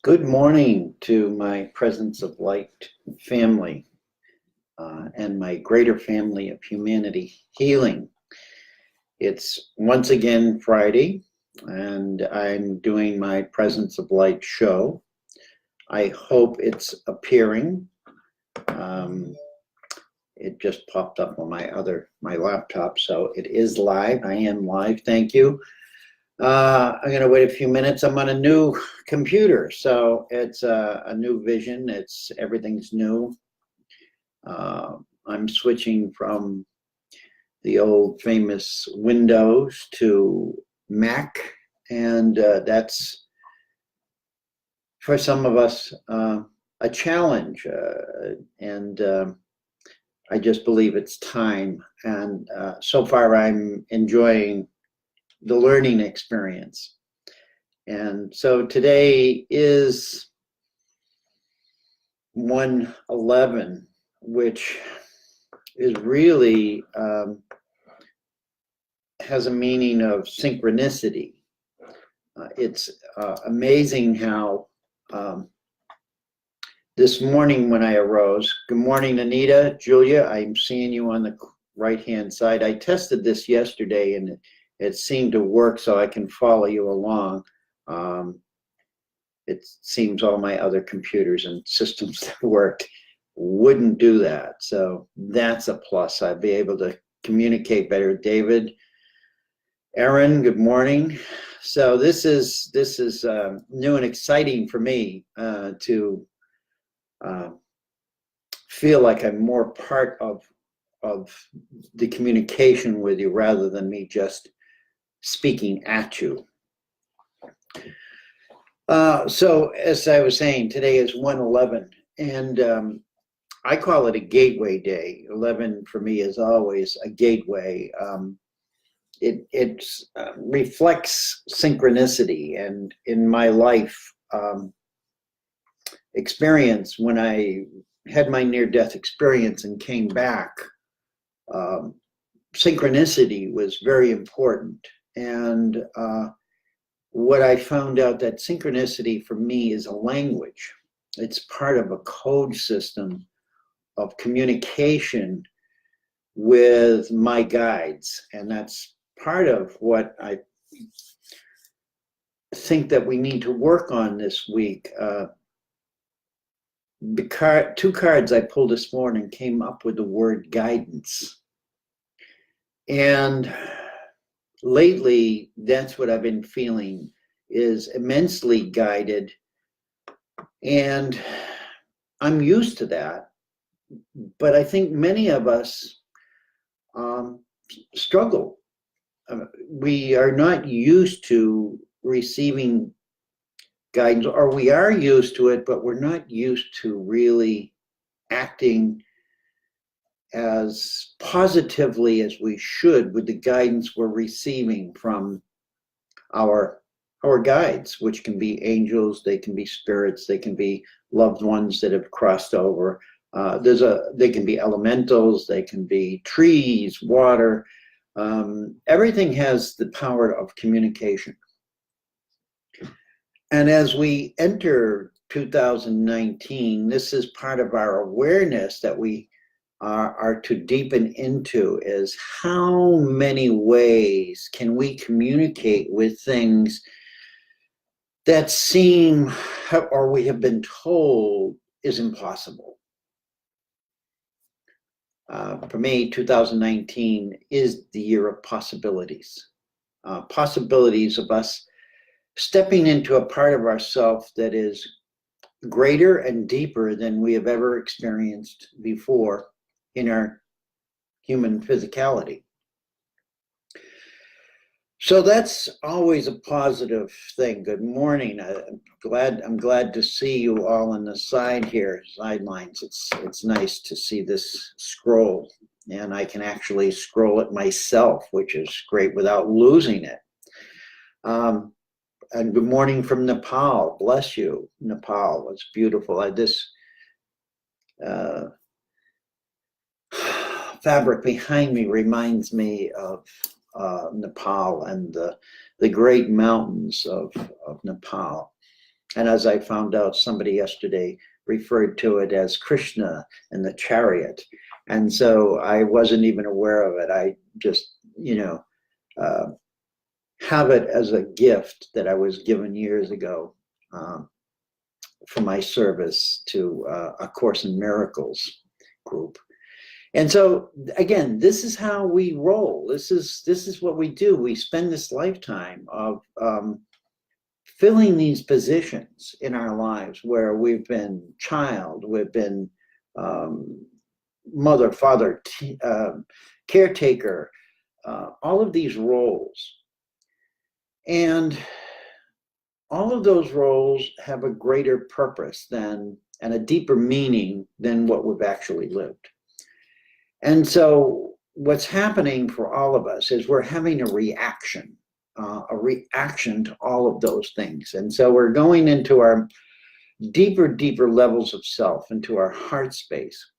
Good morning to my Presence of Light family and my greater family of humanity healing. It's once again Friday, and I'm doing my Presence of Light show. I hope it's appearing. It just popped up on my laptop, so it is live. I am live. Thank you. I'm going to wait a few minutes. I'm on a new computer, so it's a new vision. Everything's new. I'm switching from the old famous Windows to Mac, and that's for some of us a challenge. And I just believe it's time. And so far, I'm enjoying the learning experience. And so today is 111, which is really has a meaning of synchronicity. It's amazing how this morning when I arose, good morning, Anita, Julia, I'm seeing you on the right-hand side. I tested this yesterday and it seemed to work, so I can follow you along. It seems all my other computers and systems that worked wouldn't do that. So that's a plus. I'd be able to communicate better. David, Aaron, good morning. So this is new and exciting for me to feel like I'm more part of the communication with you rather than me just speaking at you. So as I was saying, today is 111, and I call it a gateway day. 11 for me is always a gateway. It reflects synchronicity, and in my life experience, when I had my near-death experience and came back, synchronicity was very important. And what I found out that synchronicity for me is a language. It's part of a code system of communication with my guides. And that's part of what I think that we need to work on this week. Two cards I pulled this morning came up with the word guidance. And lately, that's what I've been feeling, is immensely guided. And I'm used to that. But I think many of us struggle. We are not used to receiving guidance, or we are used to it, but we're not used to really acting as positively as we should with the guidance we're receiving from our guides, which can be angels, they can be spirits, they can be loved ones that have crossed over. They can be elementals, they can be trees, water. Everything has the power of communication. And as we enter 2019, this is part of our awareness that we are to deepen into, is how many ways can we communicate with things that seem, or we have been told, is impossible. For me, 2019 is the year of possibilities. Possibilities of us stepping into a part of ourselves that is greater and deeper than we have ever experienced before in our human physicality. So that's always a positive thing. Good morning. I'm glad to see you all on the side here, sidelines. It's nice to see this scroll, and I can actually scroll it myself, which is great without losing it. And good morning from Nepal. Bless you, Nepal. It's beautiful. This fabric behind me reminds me of Nepal and the great mountains of Nepal. And as I found out, somebody yesterday referred to it as Krishna and the Chariot. And so I wasn't even aware of it. I just, have it as a gift that I was given years ago for my service to A Course in Miracles group. And so again, this is how we roll. This is what we do. We spend this lifetime of filling these positions in our lives where we've been child, we've been mother, father, caretaker, all of these roles. And all of those roles have a greater purpose and a deeper meaning than what we've actually lived. And so what's happening for all of us is we're having a reaction to all of those things. And so we're going into our deeper levels of self, into our heart space.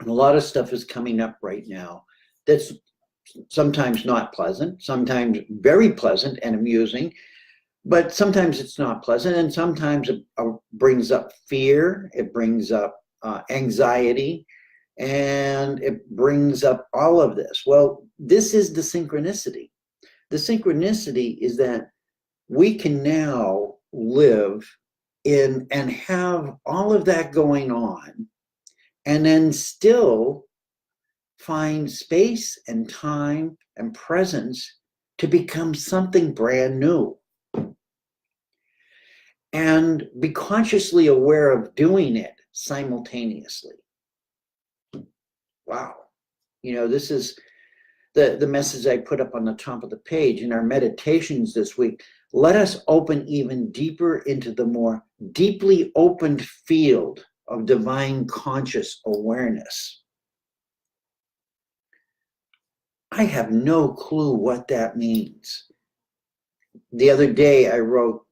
And a lot of stuff is coming up right now that's sometimes not pleasant, sometimes very pleasant and amusing, but sometimes it's not pleasant, and sometimes it brings up fear, it brings up anxiety, and it brings up all of this. Well, this is the synchronicity. The synchronicity is that we can now live in and have all of that going on, and then still find space and time and presence to become something brand new. And be consciously aware of doing it simultaneously. Wow. This is the message I put up on the top of the page in our meditations this week. Let us open even deeper into the more deeply opened field of divine conscious awareness. I have no clue what that means. The other day I wrote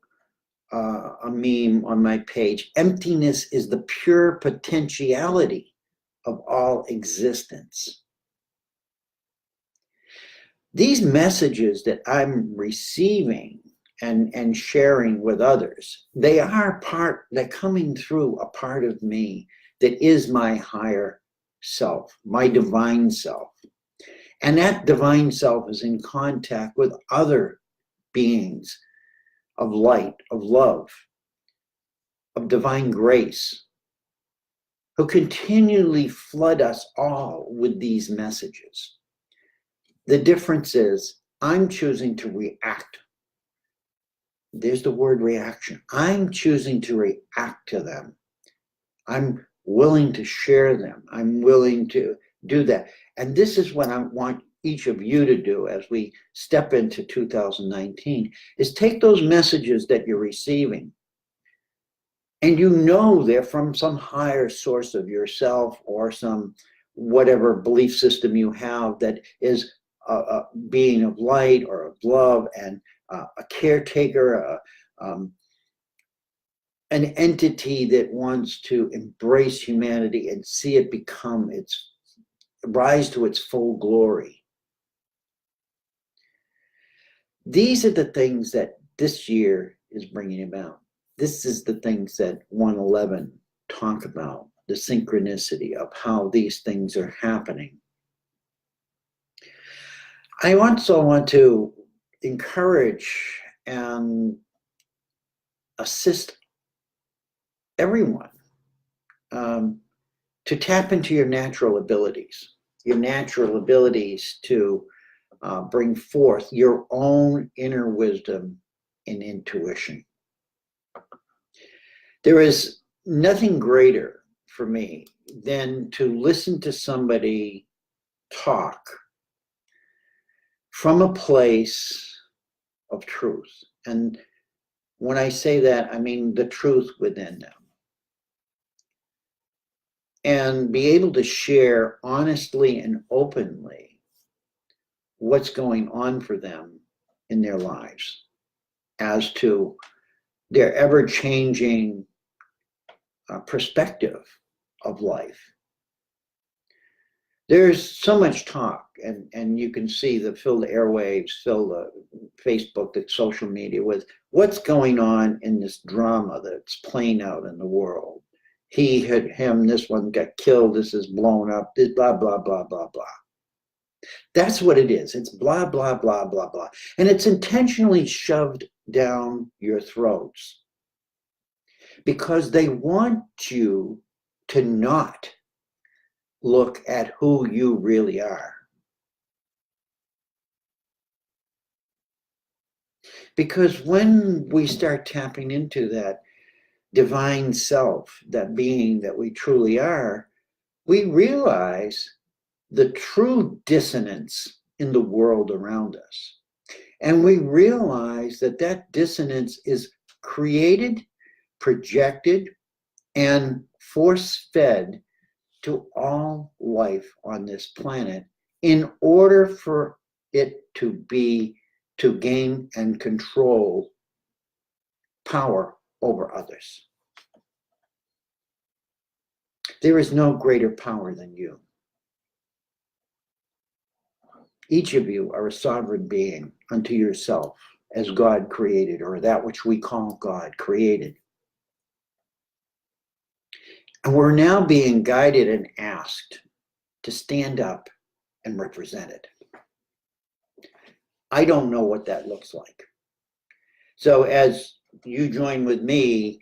a meme on my page. Emptiness is the pure potentiality of all existence. These messages that I'm receiving and sharing with others, they're coming through a part of me that is my higher self, my divine self. And that divine self is in contact with other beings of light, of love, of divine grace, who continually flood us all with these messages. The difference is I'm choosing to react. There's the word reaction. I'm choosing to react to them. I'm willing to share them. I'm willing to do that. And this is what I want each of you to do as we step into 2019, is take those messages that you're receiving, and they're from some higher source of yourself or some whatever belief system you have that is a being of light or of love and a caretaker, an entity that wants to embrace humanity and see it rise to its full glory. These are the things that this year is bringing about. This is the things that 111 talk about, the synchronicity of how these things are happening. I also want to encourage and assist everyone to tap into your natural abilities to bring forth your own inner wisdom and intuition. There is nothing greater for me than to listen to somebody talk from a place of truth. And when I say that, I mean the truth within them. And be able to share honestly and openly what's going on for them in their lives as to their ever-changing perspective of life. There's so much talk and you can see fill the airwaves, fill the Facebook, the social media with what's going on in this drama that's playing out in the world. He hit him, this one got killed, this is blown up, this blah, blah, blah, blah, blah. That's what it is. It's blah, blah, blah, blah, blah. And it's intentionally shoved down your throats because they want you to not look at who you really are. Because when we start tapping into that divine self, that being that we truly are, we realize the true dissonance in the world around us. And we realize that that dissonance is created, projected, and force-fed to all life on this planet in order for it to gain and control power over others. There is no greater power than you. Each of you are a sovereign being unto yourself, as God created, or that which we call God created. And we're now being guided and asked to stand up and represent it. I don't know what that looks like. So as you join with me,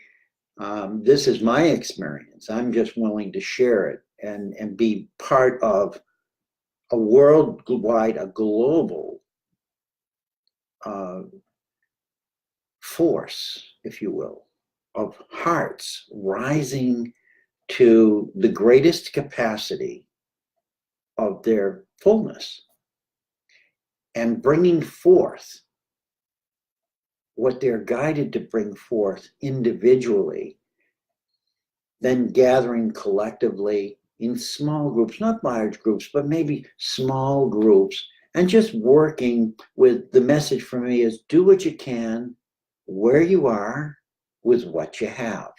this is my experience. I'm just willing to share it and be part of a worldwide, a global force, if you will, of hearts rising to the greatest capacity of their fullness and bringing forth what they're guided to bring forth individually, then gathering collectively in small groups, not large groups, but maybe small groups, and just working with the message for me is do what you can, where you are, with what you have.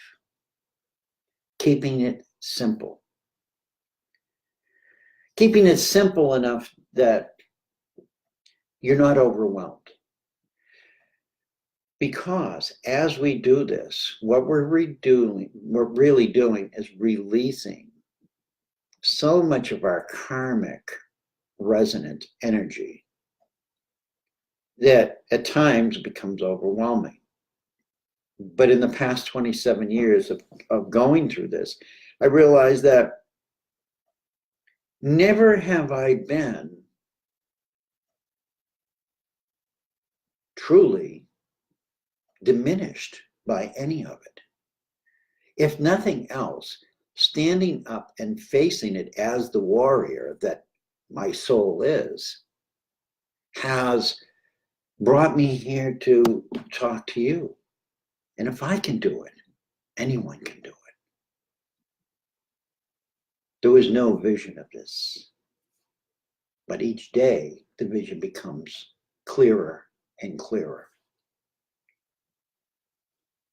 Keeping it simple. Keeping it simple enough that you're not overwhelmed. Because as we do this, what we're really doing is releasing so much of our karmic resonant energy that at times becomes overwhelming. But in the past 27 years of going through this, I realized that never have I been truly diminished by any of it. If nothing else, standing up and facing it as the warrior that my soul is, has brought me here to talk to you. And if I can do it, anyone can do it. There was no vision of this. But each day, the vision becomes clearer and clearer.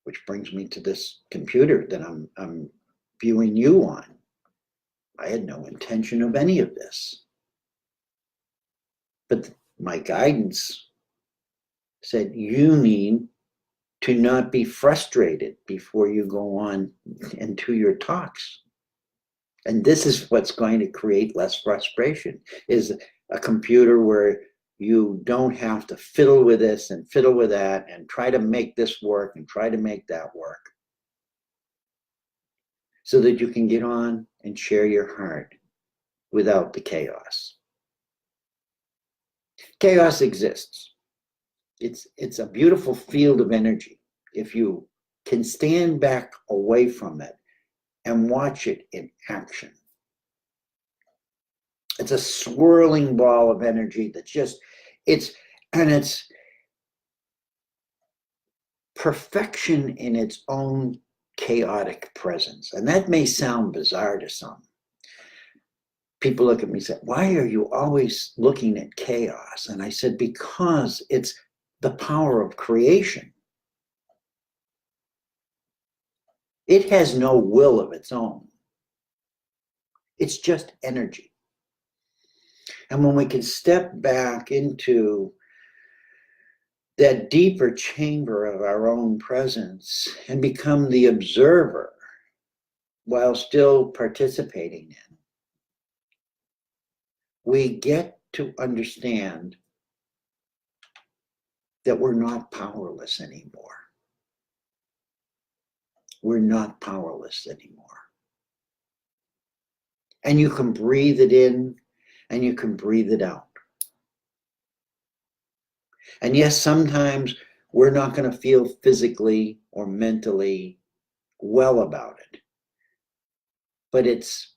Which brings me to this computer that I'm viewing you on. I had no intention of any of this. But my guidance said, you need to not be frustrated before you go on into your talks. And this is what's going to create less frustration, is a computer where you don't have to fiddle with this and fiddle with that and try to make this work and try to make that work. So that you can get on and share your heart without the chaos. Chaos exists. It's a beautiful field of energy if you can stand back away from it and watch it in action. It's a swirling ball of energy that's just, it's perfection in its own chaotic presence. And that may sound bizarre to some. People look at me and say, why are you always looking at chaos? And I said, because it's the power of creation. It has no will of its own. It's just energy. And when we can step back into that deeper chamber of our own presence and become the observer while still participating in, we get to understand that we're not powerless anymore. We're not powerless anymore. And you can breathe it in and you can breathe it out. And yes, sometimes we're not going to feel physically or mentally well about it. But it's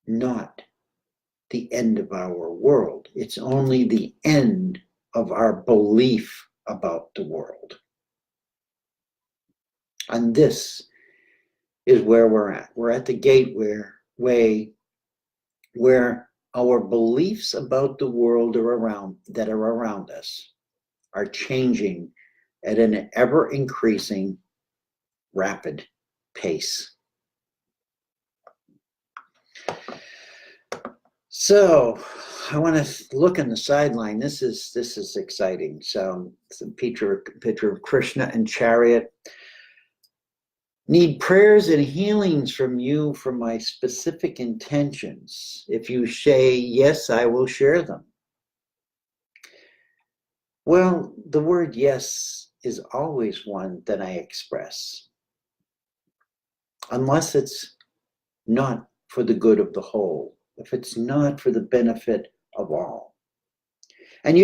not the end of our world. It's only the end of our belief about the world. And this is where we're at. We're at the gateway where our beliefs about the world that are around us are changing at an ever increasing rapid pace. So I want to look on the sideline. This is exciting. So it's a picture of Krishna and Chariot. Need prayers and healings from you for my specific intentions. If you say yes, I will share them. Well, the word yes is always one that I express, unless it's not for the good of the whole, if it's not for the benefit of all. And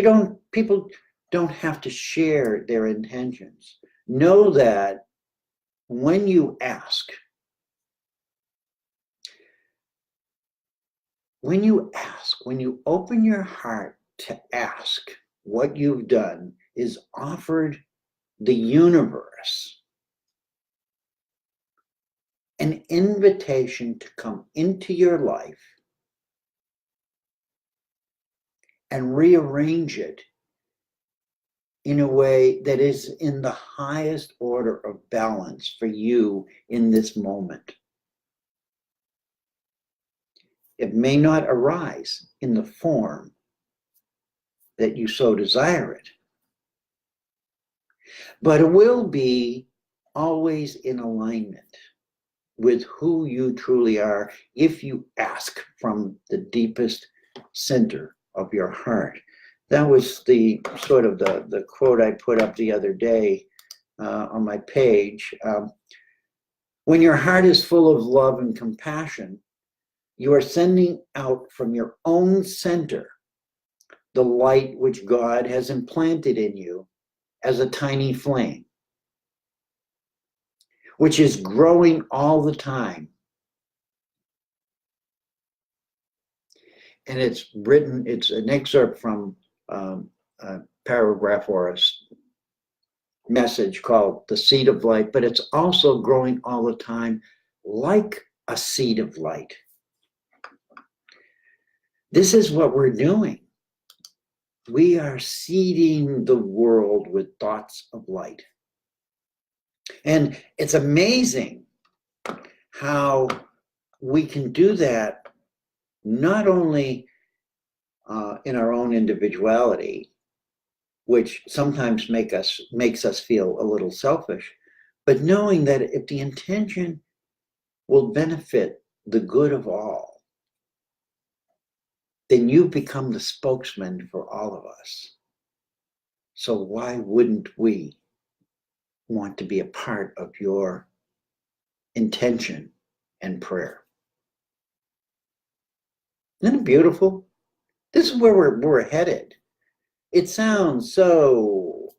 people don't have to share their intentions. Know that when you ask, when you open your heart to ask, what you've done is offered the universe an invitation to come into your life and rearrange it in a way that is in the highest order of balance for you in this moment. It may not arise in the form that you so desire it, but it will be always in alignment with who you truly are if you ask from the deepest center of your heart. That was the sort of the quote I put up the other day on my page. When your heart is full of love and compassion, you are sending out from your own center the light which God has implanted in you as a tiny flame, which is growing all the time. And it's an excerpt from a paragraph or a message called The Seed of Light, but it's also growing all the time like a seed of light. This is what we're doing. We are seeding the world with thoughts of light. And it's amazing how we can do that not only in our own individuality, which sometimes makes us feel a little selfish, but knowing that if the intention will benefit the good of all, then you become the spokesman for all of us. So why wouldn't we want to be a part of your intention and prayer? Isn't it beautiful? This is where we're headed. It sounds so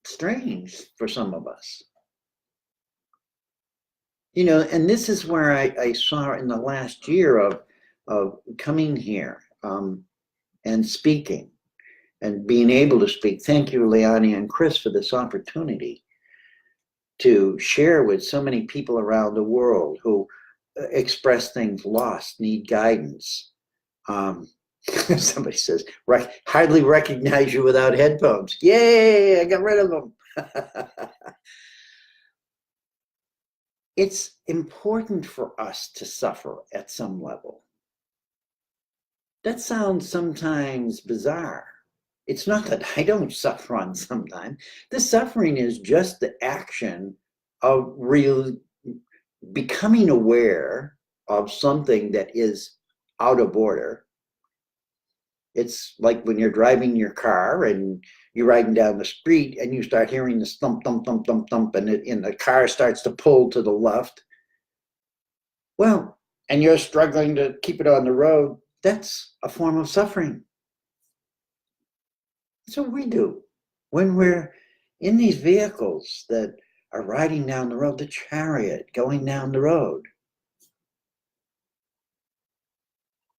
strange for some of us. And this is where I saw in the last year of coming here and speaking and being able to speak. Thank you, Leonie and Chris, for this opportunity to share with so many people around the world who express things lost, need guidance. Somebody says, hardly recognize you without headphones. Yay, I got rid of them. It's important for us to suffer at some level. That sounds sometimes bizarre. It's not that I don't suffer on sometimes. The suffering is just the action of becoming aware of something that is out of order. It's like when you're driving your car and you're riding down the street and you start hearing this thump, thump, thump, thump, thump, and the car starts to pull to the left. Well, and you're struggling to keep it on the road. That's a form of suffering. That's what we do when we're in these vehicles that are riding down the road, the chariot going down the road.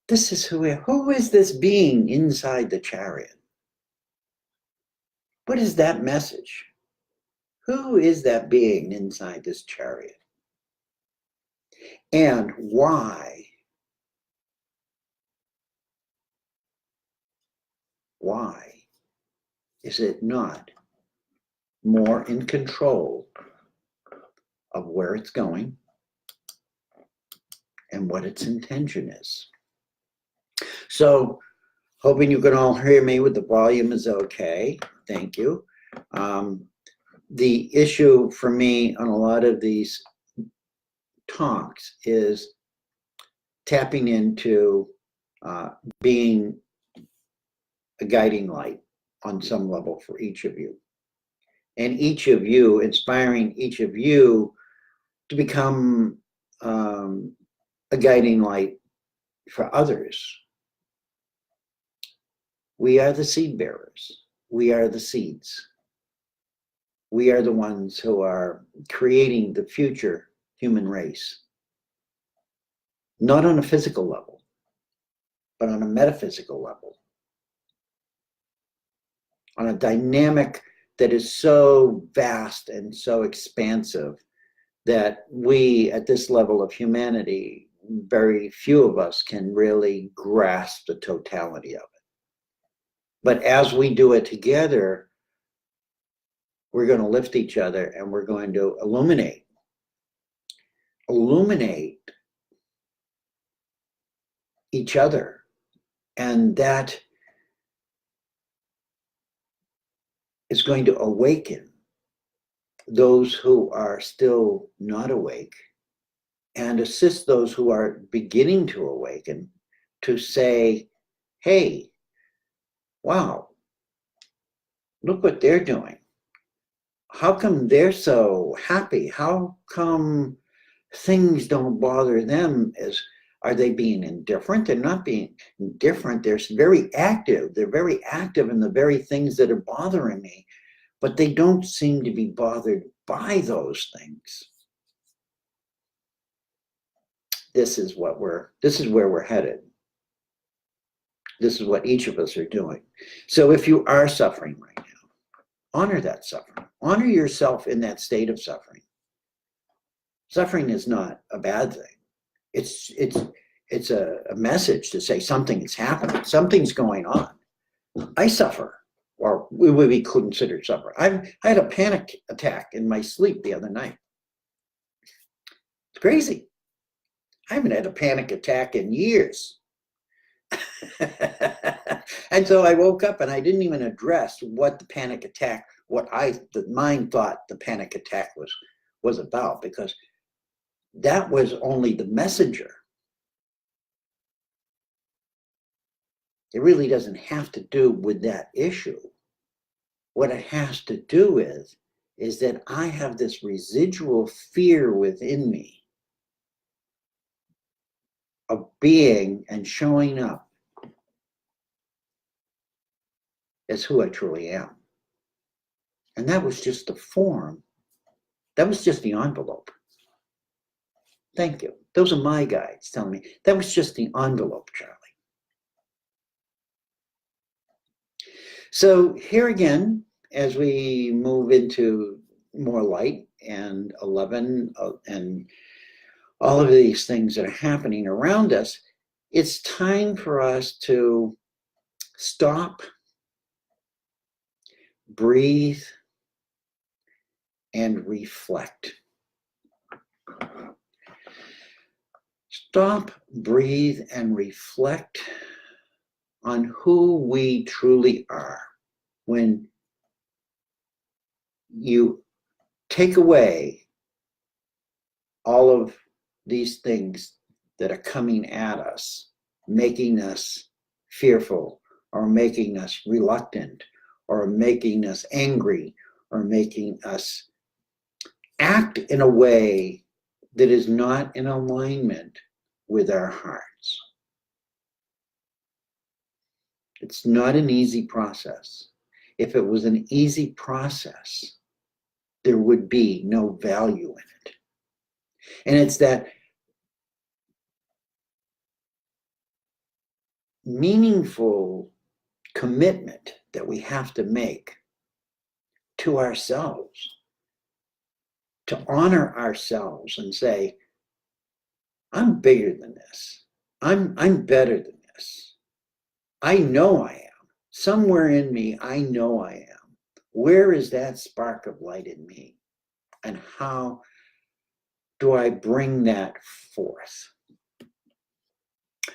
This is who is this being inside the chariot? What is that message? Who is that being inside this chariot? And why? Why is it not more in control of where it's going and what its intention is? So, hoping you can all hear me with the volume is okay. Thank you. The issue for me on a lot of these talks is tapping into being a guiding light on some level for each of you. And each of you, inspiring each of you to become a guiding light for others. We are the seed bearers. We are the seeds. We are the ones who are creating the future human race. Not on a physical level, but on a metaphysical level. On a dynamic that is so vast and so expansive that we, at this level of humanity, very few of us can really grasp the totality of it. But as we do it together, we're going to lift each other and we're going to illuminate each other. And that is going to awaken those who are still not awake and assist those who are beginning to awaken to say, hey, wow, look what they're doing. How come they're so happy? How come things don't bother them? Are they being indifferent? They're not being indifferent. They're very active. They're very active in the very things that are bothering me, but they don't seem to be bothered by those things. This is where we're headed. This is what each of us are doing. So if you are suffering right now, honor that suffering. Honor yourself in that state of suffering. Suffering is not a bad thing. It's a message to say something is happening. Something's going on. I suffer, or we would be considered suffering. I had a panic attack in my sleep the other night. It's crazy. I haven't had a panic attack in years. And so I woke up and I didn't even address what the panic attack, the mind thought the panic attack was about, because that was only the messenger. It really doesn't have to do with that issue. What it has to do with is that I have this residual fear within me of being and showing up as who I truly am. And that was just the form. That was just the envelope. Thank you. Those are my guides telling me that was just the envelope, Charlie. So here again, as we move into more light and 11 and all of these things that are happening around us, it's time for us to stop, breathe, and reflect. Stop, breathe, and reflect on who we truly are, when you take away all of these things that are coming at us, making us fearful, or making us reluctant, or making us angry, or making us act in a way that is not in alignment with our hearts. It's not an easy process. If it was an easy process, there would be no value in it. And it's that meaningful commitment that we have to make to ourselves, to honor ourselves and say, I'm bigger than this. I'm better than this. I know I am. Somewhere in me, I know I am. Where is that spark of light in me? And how do I bring that forth?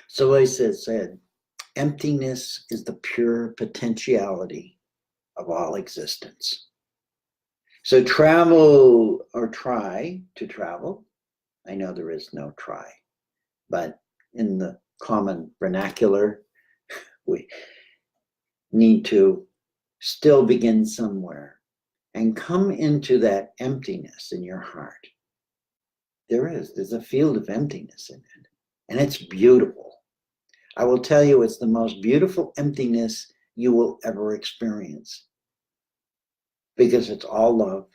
So as I said, emptiness is the pure potentiality of all existence. So travel, or try to travel. I know there is no try, but in the common vernacular, we need to still begin somewhere and come into that emptiness in your heart. There's a field of emptiness in it, and it's beautiful. I will tell you, it's the most beautiful emptiness you will ever experience, because it's all love,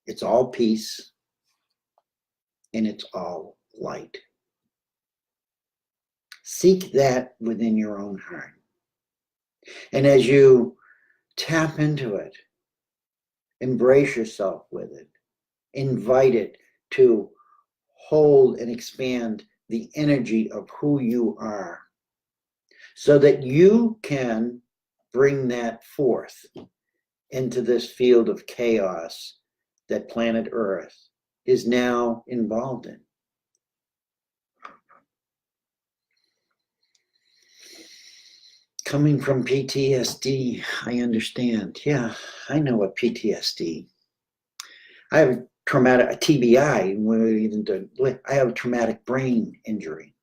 it's all peace, and it's all light. Seek that within your own heart. And as you tap into it, embrace yourself with it, invite it to hold and expand the energy of who you are, so that you can bring that forth into this field of chaos that planet Earth is now involved in. Coming from PTSD, I understand. Yeah, I know what PTSD. I have a TBI. I have a traumatic brain injury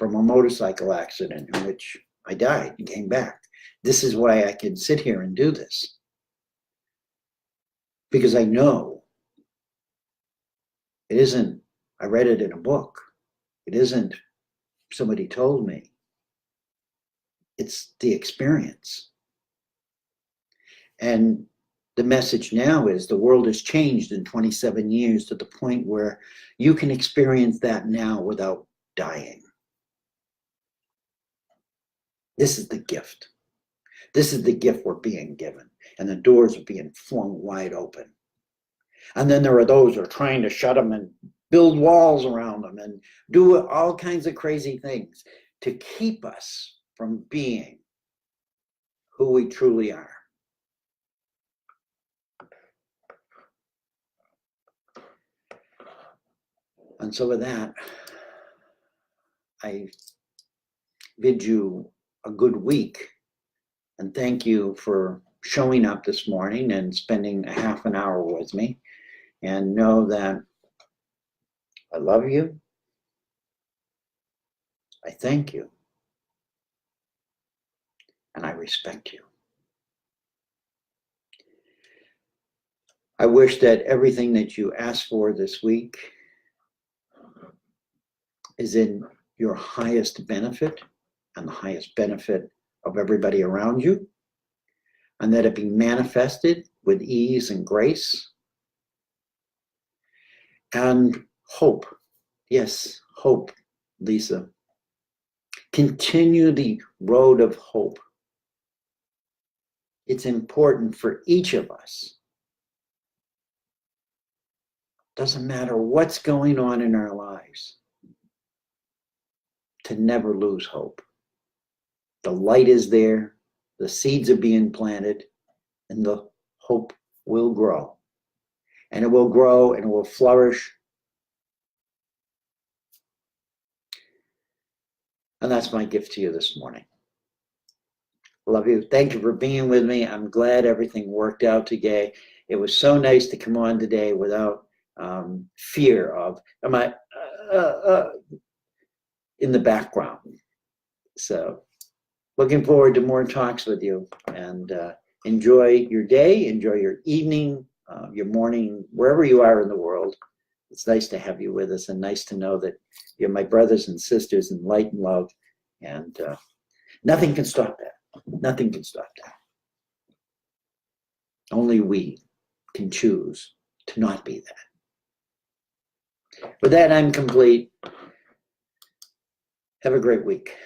from a motorcycle accident in which I died and came back. This is why I can sit here and do this. Because I know it isn't, I read it in a book. It isn't somebody told me. It's the experience. And the message now is the world has changed in 27 years to the point where you can experience that now without dying. This is the gift. This is the gift we're being given, and the doors are being flung wide open. And then there are those who are trying to shut them and build walls around them and do all kinds of crazy things to keep us from being who we truly are. And so with that, I bid you a good week, and thank you for showing up this morning and spending a half an hour with me, and know that I love you. I thank you, and I respect you. I wish that everything that you asked for this week is in your highest benefit and the highest benefit of everybody around you, and that it be manifested with ease and grace and hope. Yes, hope, Lisa. Continue the road of hope. It's important for each of us. Doesn't matter what's going on in our lives, to never lose hope. The light is there, the seeds are being planted, and the hope will grow. And it will grow and it will flourish. And that's my gift to you this morning. Love you. Thank you for being with me. I'm glad everything worked out today. It was so nice to come on today without fear of, am I in the background. So looking forward to more talks with you, and enjoy your day, enjoy your evening, your morning, wherever you are in the world. It's nice to have you with us, and nice to know that you're my brothers and sisters in light and love, and nothing can stop that. Nothing can stop that. Only we can choose to not be that. With that, I'm complete. Have a great week.